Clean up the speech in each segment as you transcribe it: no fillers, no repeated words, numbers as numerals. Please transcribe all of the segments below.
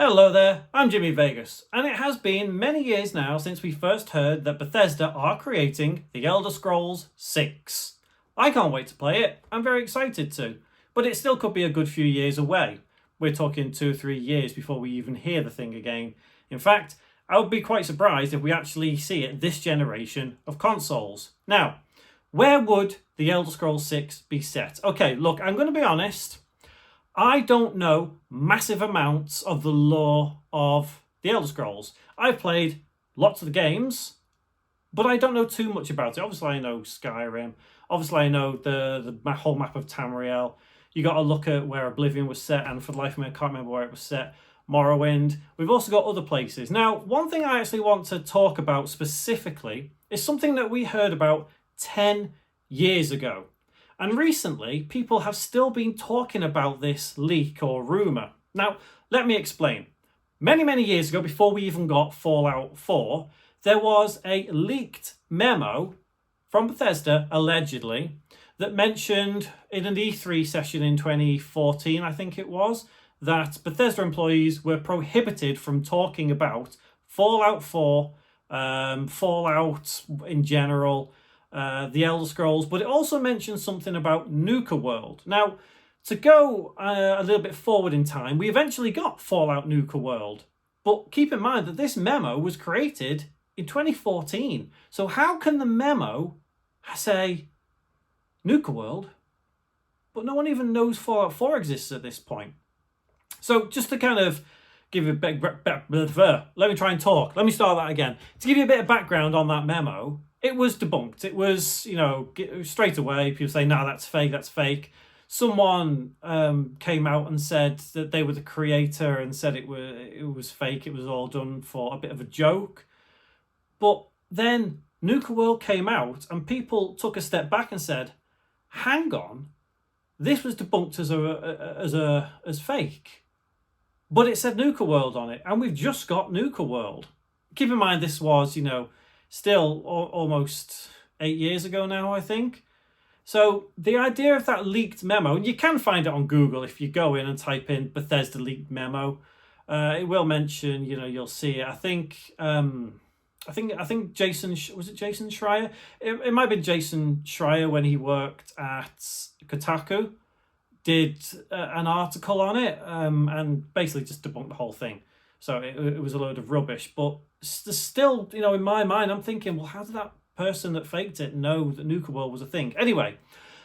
Hello there, I'm Jimmy Vegas, and it has been many years now since we first heard that Bethesda are creating The Elder Scrolls 6. I can't wait to play it, I'm very excited to, but it still could be a good few years away. We're talking 2 or 3 years before we even hear the thing again. In fact, I would be quite surprised if we actually see it this generation of consoles. Now, where would The Elder Scrolls 6 be set? Okay, look, I'm going to be honest. I don't know massive amounts of the lore of the Elder Scrolls. I've played lots of the games, but I don't know too much about it. Obviously, I know Skyrim. Obviously, I know the whole map of Tamriel. You got to look at where Oblivion was set, and for the life of me, I can't remember where it was set. Morrowind. We've also got other places. Now, one thing I actually want to talk about specifically is something that we heard about 10 years ago. And recently, people have still been talking about this leak or rumour. Now, let me explain. Many years ago, before we even got Fallout 4, there was a leaked memo from Bethesda, allegedly, that mentioned in an E3 session in 2014, I think it was, that Bethesda employees were prohibited from talking about Fallout 4, Fallout in general, the Elder Scrolls, but it also mentions something about Nuka World. Now, to go a little bit forward in time, we eventually got Fallout Nuka World. But keep in mind that this memo was created in 2014. So how can the memo say Nuka World, but no one even knows Fallout 4 exists at this point? So just to kind of give you a bit, let me try and talk. Let me start that again. To give you a bit of background on that memo, it was debunked. It was, straight away, people say, no, that's fake, that's fake. Someone came out and said that they were the creator and said it was fake, it was all done for a bit of a joke. But then Nuka World came out and people took a step back and said, hang on, this was debunked as fake. But it said Nuka World on it, and we've just got Nuka World. Keep in mind, this was, still almost 8 years ago now, I think. So the idea of that leaked memo, and you can find it on Google if you go in and type in Bethesda leaked memo. It will mention, you'll see it. I think Jason, was it Jason Schreier? It might have been Jason Schreier when he worked at Kotaku, did an article on it and basically just debunked the whole thing. So it was a load of rubbish. But still, in my mind, I'm thinking, well, how did that person that faked it know that Nuka World was a thing? Anyway,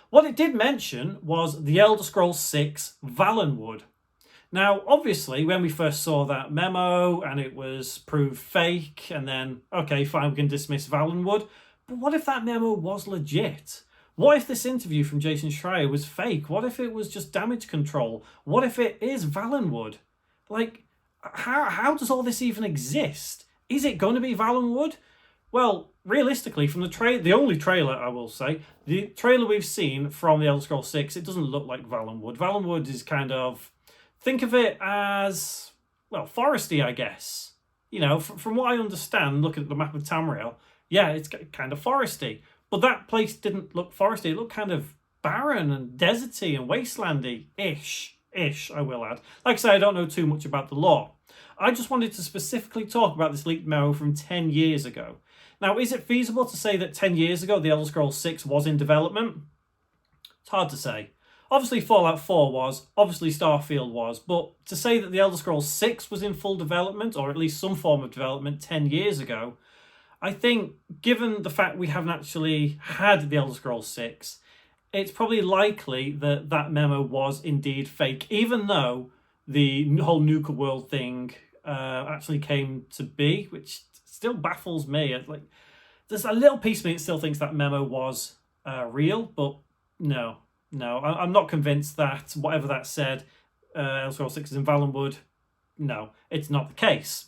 what it did mention was the Elder Scrolls 6 Valenwood. Now, obviously, when we first saw that memo and it was proved fake, and then, okay, fine, we can dismiss Valenwood. But what if that memo was legit? What if this interview from Jason Schreier was fake? What if it was just damage control? What if it is Valenwood? Like, how does all this even exist? Is it going to be Valenwood? Well, realistically, from the only trailer, I will say, the trailer we've seen from the Elder Scrolls 6, it doesn't look like Valenwood. Valenwood is kind of, think of it as, well, foresty, I guess. From what I understand, looking at the map of Tamriel, yeah, it's kind of foresty. But that place didn't look foresty. It looked kind of barren and deserty and wastelandy-ish, I will add. Like I say, I don't know too much about the lore. I just wanted to specifically talk about this leaked memo from 10 years ago. Now, is it feasible to say that 10 years ago the Elder Scrolls 6 was in development? It's hard to say. Obviously, Fallout 4 was, obviously Starfield was, but to say that the Elder Scrolls 6 was in full development, or at least some form of development 10 years ago, I think, given the fact we haven't actually had the Elder Scrolls 6, it's probably likely that that memo was indeed fake, even though the whole Nuka World thing actually came to be, which still baffles me. There's a little piece of me that still thinks that memo was real, but no, I'm not convinced that whatever that said, Elder Scrolls 6 is in Valenwood. No, it's not the case.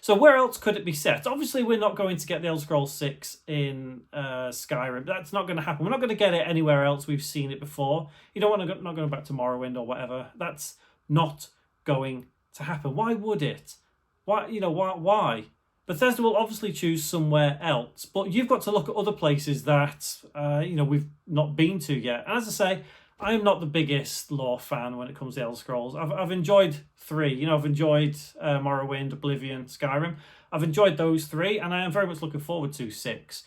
So where else could it be set? Obviously, we're not going to get the Elder Scrolls 6 in Skyrim. That's not going to happen. We're not going to get it anywhere else. We've seen it before. Not going back to Morrowind or whatever. That's not going to happen. Why would it? Why? Bethesda will obviously choose somewhere else, but you've got to look at other places that we've not been to yet. And as I say, I am not the biggest lore fan when it comes to Elder Scrolls. I've enjoyed 3. You know, I've enjoyed Morrowind, Oblivion, Skyrim. I've enjoyed those 3, and I am very much looking forward to 6.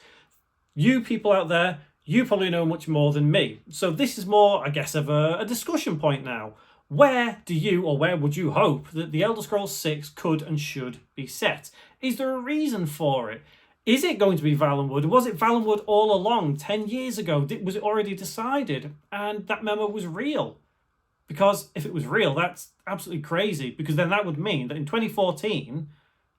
You people out there, you probably know much more than me. So this is more, I guess, of a discussion point now. Where do you, or where would you hope that the Elder Scrolls 6 could and should be set? Is there a reason for it? Is it going to be Valenwood? Was it Valenwood all along 10 years ago? Was it already decided? And that memo was real? Because if it was real, that's absolutely crazy. Because then that would mean that in 2014,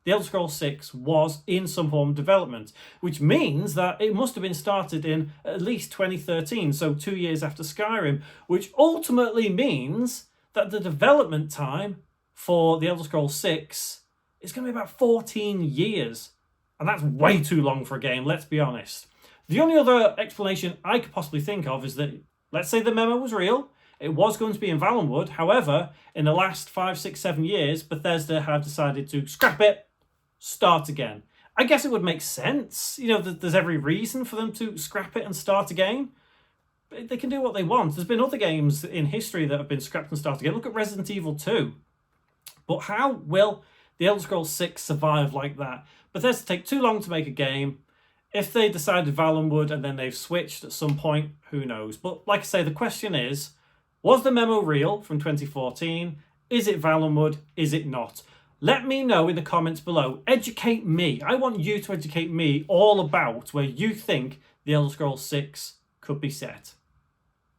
the Elder Scrolls 6 was in some form of development, which means that it must have been started in at least 2013, so 2 years after Skyrim, which ultimately means that the development time for the Elder Scrolls 6 is going to be about 14 years. And that's way too long for a game, let's be honest. The only other explanation I could possibly think of is that, let's say the memo was real, it was going to be in Valenwood. However, in the last 5, 6, 7 years, Bethesda have decided to scrap it, start again. I guess it would make sense. You know, there's every reason for them to scrap it and start again. But they can do what they want. There's been other games in history that have been scrapped and started again. Look at Resident Evil 2. But how will the Elder Scrolls 6 survive like that? Bethesda take too long to make a game. If they decided Valenwood and then they've switched at some point, who knows? But like I say, the question is, was the memo real from 2014? Is it Valenwood? Is it not? Let me know in the comments below. Educate me. I want you to educate me all about where you think the Elder Scrolls 6 could be set.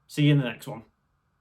See you in the next one.